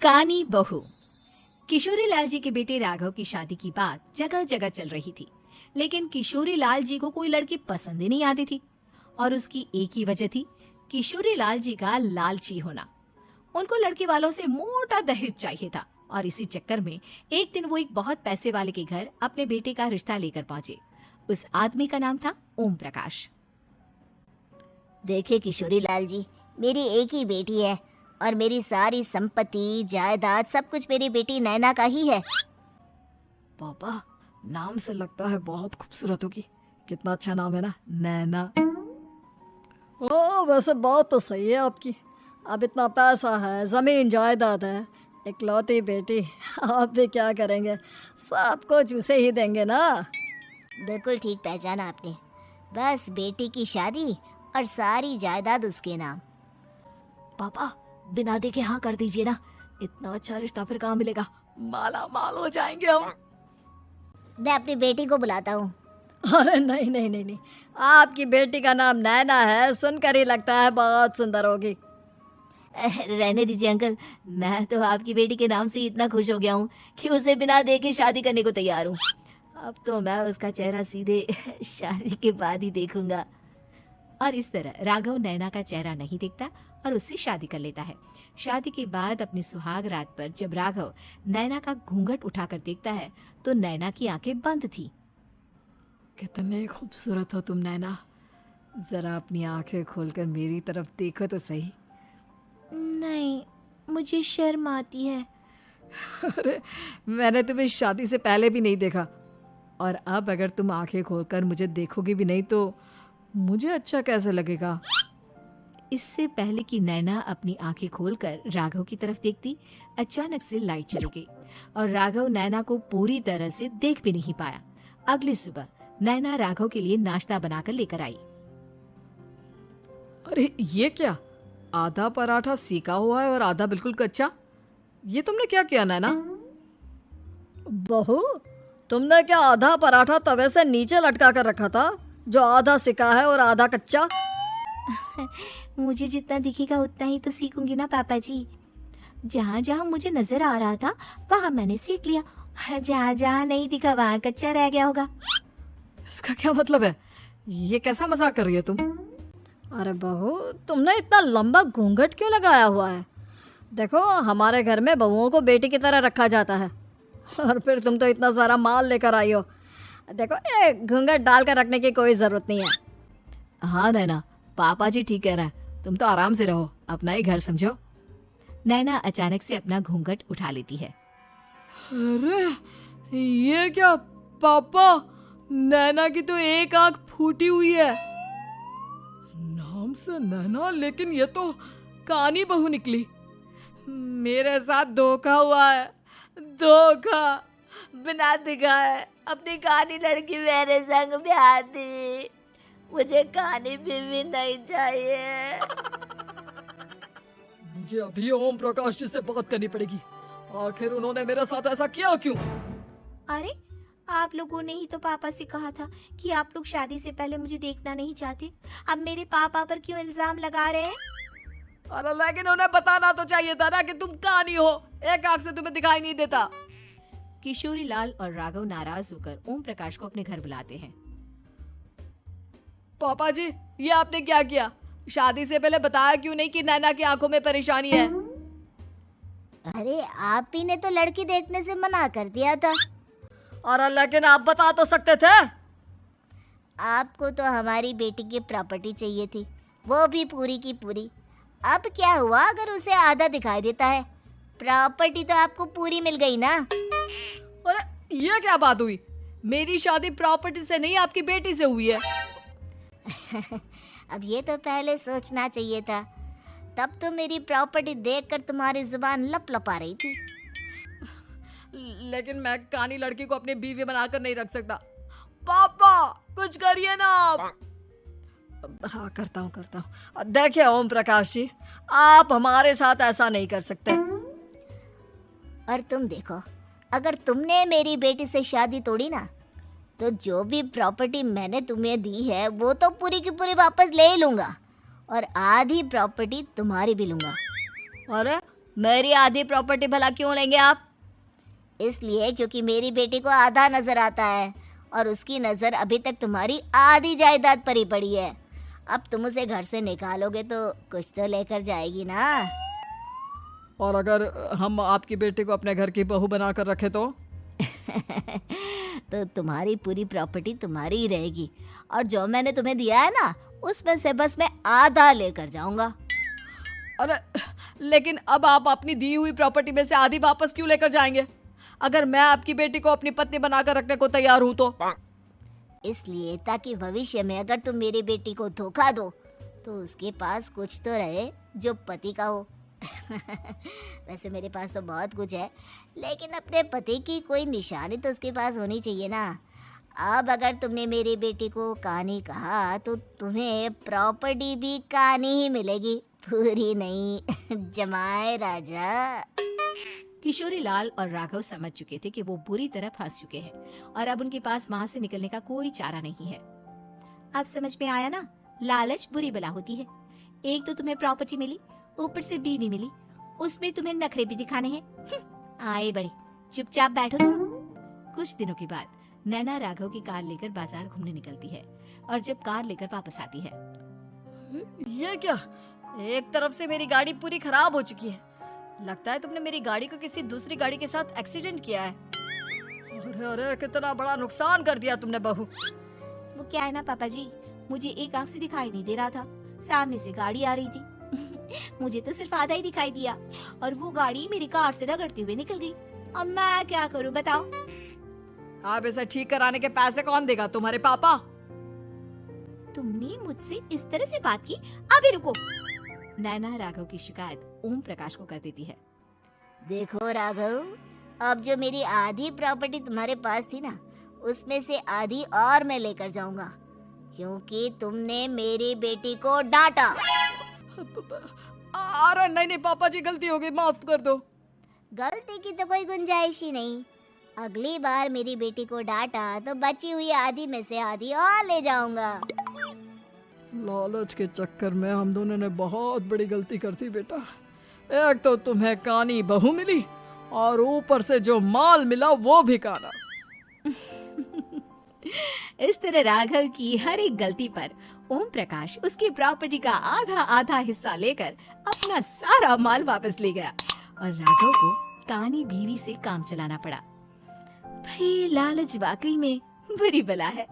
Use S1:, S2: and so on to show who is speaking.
S1: कानी बहू। किशोरी लाल जी के बेटे राघव की शादी की बात जगह जगह चल रही थी, लेकिन किशोरी लाल जी को कोई लड़की पसंद ही नहीं आती थी। और उसकी एक ही वजह थी, किशोरी लाल जी का लालची होना। उनको लड़के वालों से मोटा दहेज चाहिए था और इसी चक्कर में एक दिन वो एक बहुत पैसे वाले के घर अपने बेटे का रिश्ता लेकर पहुंचे। उस आदमी का नाम था ओम प्रकाश।
S2: देखिए किशोरी लाल जी, मेरी एक ही बेटी है और मेरी सारी संपत्ति जायदाद सब कुछ मेरी बेटी नैना का ही है।
S3: पापा, नाम से लगता है बहुत खूबसूरत होगी। कितना अच्छा नाम है ना, नैना। ओ, वैसे बात तो सही है आपकी। अब इतना पैसा है, जमीन जायदाद है, इकलौती बेटी, आप भी क्या करेंगे? सब कुछ उसे ही देंगे ना।
S2: बिल्कुल ठीक पहचाना आपने। बस बेटी की शादी और सारी जायदाद उसके नाम।
S3: पापा, बिना देखे हाँ कर दीजिए ना। इतना अच्छा रिश्ता फिर कहाँ मिलेगा? माला माल हो जाएंगे हम।
S2: मैं अपनी बेटी को बुलाता हूँ।
S3: अरे नहीं नहीं नहीं नहीं, आपकी बेटी का नाम नैना है, सुनकर ही लगता है बहुत सुंदर होगी।
S1: रहने दीजिए अंकल, मैं तो आपकी बेटी के नाम से इतना खुश हो गया हूँ कि उसे बिना देखे शादी करने को तैयार हूँ। अब तो मैं उसका चेहरा सीधे शादी के बाद ही देखूंगा। और इस तरह राघव नैना का चेहरा नहीं देखता और उससे शादी कर लेता है। शादी के बाद अपनी सुहाग रात पर जब राघव नैना का घूंघट उठाकर देखता है तो नैना की आंखें बंद थी।
S3: कितने खूबसूरत हो तुम नैना, जरा अपनी आंखें खोलकर मेरी तरफ देखो तो सही।
S1: नहीं, मुझे शर्म आती है।
S3: अरे, मैंने तुम्हें शादी से पहले भी नहीं देखा और अब अगर तुम आंखें खोलकर मुझे देखोगी भी नहीं तो मुझे अच्छा कैसे लगेगा?
S1: इससे पहले कि नैना अपनी आंखें खोलकर राघव की तरफ देखती, अचानक से लाइट चली गई और राघव नैना को पूरी तरह से देख भी नहीं पाया। अगली सुबह नैना राघव के लिए नाश्ता बनाकर लेकर आई।
S3: अरे ये क्या, आधा पराठा सेका हुआ है और आधा बिल्कुल कच्चा। ये तुमने क्या किया नैना? बहू, तुमने क्या आधा पराठा तवे से नीचे लटका कर रखा था जो आधा सेका है और आधा कच्चा?
S1: मुझे जितना दिखेगा उतना ही तो सीखूंगी ना पापा जी। जहाँ जहाँ मुझे नजर आ रहा था वहाँ मैंने सीख लिया, जहाँ जहाँ नहीं दिखा वहाँ कच्चा रह गया होगा।
S3: इसका क्या मतलब है? ये कैसा मजाक कर रही हो तुम? अरे बहू, तुमने इतना लंबा घूंघट क्यों लगाया हुआ है? देखो, हमारे घर में बहुओं को बेटी की तरह रखा जाता है और फिर तुम तो इतना सारा माल लेकर आई हो। देखो, ये घूंघट डाल कर रखने की कोई जरूरत नहीं है। हाँ नैना, पापा जी ठीक कह रहा है, तुम तो आराम से रहो, अपना ही घर समझो।
S1: नैना अचानक से अपना घूंघट उठा लेती है।
S3: अरे ये क्या पापा, नैना की तो एक आंख फूटी हुई है। नाम से नैना, लेकिन ये तो कानी बहू निकली। मेरे साथ धोखा हुआ है, धोखा।
S1: बिना दिखाए अपनी कानी लड़की मेरे संग ब्याह दी। मुझे कानी बीवी नहीं चाहिए।
S3: मुझे अभी ओम प्रकाश जी से बात करनी पड़ेगी। आखिर उन्होंने मेरे साथ ऐसा किया क्यों?
S1: अरे, आप लोगों ने ही तो पापा से कहा था कि आप लोग शादी से पहले मुझे देखना नहीं चाहते। अब मेरे पापा पर क्यों इल्जाम लगा रहे हैं?
S3: अरे लेकिन उन्हें बताना तो चाहिए था ना कि तुम कानी हो, एक आंख से तुम्हें दिखाई नहीं देता।
S1: किशोरी लाल और राघव नाराज होकर ओम प्रकाश को अपने घर बुलाते हैं।
S3: पापा जी, ये आपने क्या किया? शादी से पहले बताया क्यों नहीं कि नैना की आंखों में परेशानी है?
S2: अरे आप ही ने तो लड़की देखने से मना कर दिया था।
S3: अरे लेकिन आप बता तो सकते थे।
S2: आपको तो हमारी बेटी की प्रॉपर्टी चाहिए थी, वो भी पूरी की पूरी। अब क्या हुआ अगर उसे आधा दिखाई देता है? प्रॉपर्टी तो आपको पूरी मिल गई ना।
S3: अरे ये क्या बात हुई? मेरी शादी प्रॉपर्टी से नहीं, आपकी बेटी से हुई है।
S2: अब ये तो पहले सोचना चाहिए था, तब तो मेरी प्रॉपर्टी देखकर तुम्हारी जुबान लप लपा रही थी।
S3: लेकिन मैं कानी लड़की को अपनी बीवी बनाकर नहीं रख सकता। पापा, कुछ करिए ना आप। हाँ, करता हूँ। देखिए ओम प्रकाश जी, आप हमारे साथ ऐसा नहीं कर सकते।
S2: और तुम देखो, अगर तुमने मेरी बेटी से शादी तोड़ी ना, तो जो भी प्रॉपर्टी मैंने तुम्हें दी है वो तो पूरी की पूरी वापस ले ही लूँगा और आधी प्रॉपर्टी तुम्हारी भी लूँगा।
S3: अरे मेरी आधी प्रॉपर्टी भला क्यों लेंगे आप?
S2: इसलिए क्योंकि मेरी बेटी को आधा नजर आता है और उसकी नजर अभी तक तुम्हारी आधी जायदाद पर ही पड़ी है। अब तुम उसे घर से निकालोगे तो कुछ तो लेकर जाएगी ना।
S3: और अगर हम आपकी बेटी को अपने घर की बहू बनाकर रखे तो?
S2: तो तुम्हारी पूरी प्रॉपर्टी तुम्हारी ही रहेगी और जो मैंने तुम्हें दिया है ना उसमें से बस मैं आधा लेकर जाऊंगा।
S3: अरे लेकिन अब आप अपनी दी हुई प्रॉपर्टी में से आधी वापस क्यों लेकर जाएंगे? अगर मैं आपकी बेटी को अपनी पत्नी बनाकर रखने को तैयार हूं तो?
S2: इसलिए ताकि भविष्य में अगर तुम मेरी बेटी को धोखा दो तो उसके पास कुछ तो रहे जो पति का हो। वैसे मेरे पास तो बहुत कुछ है, लेकिन अपने पति की कोई निशानी तो उसके पास होनी चाहिए ना। अब अगर तुमने मेरी बेटी को कहानी कहा तो तुम्हें प्रॉपर्टी भी कहानी ही मिलेगी, पूरी नहीं। जमाए राजा।
S1: किशोरी लाल और राघव समझ चुके थे कि वो बुरी तरह फंस चुके हैं और अब उनके पास वहां से निकलने का कोई चारा नहीं है। अब समझ में आया ना, लालच बुरी बला होती है। एक तो तुम्हें प्रॉपर्टी मिली, ऊपर से बीवी मिली, उसमें तुम्हें नखरे भी दिखाने हैं। आए बड़े, चुपचाप बैठो तुम। कुछ दिनों के बाद नैना राघव की कार लेकर बाजार घूमने निकलती है और जब कार लेकर वापस आती है,
S3: ये क्या? एक तरफ से मेरी गाड़ी पूरी खराब हो चुकी है। लगता है तुमने मेरी गाड़ी को किसी दूसरी गाड़ी के साथ एक्सीडेंट किया है। अरे अरे कितना बड़ा नुकसान कर दिया तुमने बहू।
S1: वो क्या है ना पापा जी, मुझे एक आंख से दिखाई नहीं दे रहा था, सामने से गाड़ी आ रही थी। मुझे तो सिर्फ आधा ही दिखाई दिया और वो गाड़ी मेरी कार से रगड़ते हुए निकल गई। अब मैं क्या करूं बताओ?
S3: आप इसे ठीक कराने के पैसे कौन देगा? तुम्हारे पापा?
S1: तुमने मुझसे इस तरह से बात की? अभी रुको। नैना राघव की शिकायत ओम प्रकाश को कर देती है।
S2: देखो राघव, अब जो मेरी आधी प्रॉपर्टी तुम्हारे पास थी ना उसमें से आधी और मैं लेकर जाऊंगा, क्योंकि तुमने मेरी बेटी को डांटा।
S3: अरे नहीं नहीं पापा जी, गलती हो गई, माफ कर दो।
S2: गलती की तो कोई गुंजाइश ही नहीं। अगली बार मेरी बेटी को डांटा तो बची हुई आधी में से आधी और ले जाऊंगा।
S3: लालच के चक्कर में हम दोनों ने बहुत बड़ी गलती कर दी बेटा। एक तो तुम्हें कानी बहू मिली और ऊपर से जो माल मिला वो भी काना।
S1: इस तरह राघव की हर एक गलती पर ओम प्रकाश उसकी प्रॉपर्टी का आधा आधा हिस्सा लेकर अपना सारा माल वापस ले गया और राघव को कानी बीवी से काम चलाना पड़ा। भाई लालच वाकई में बुरी बला है।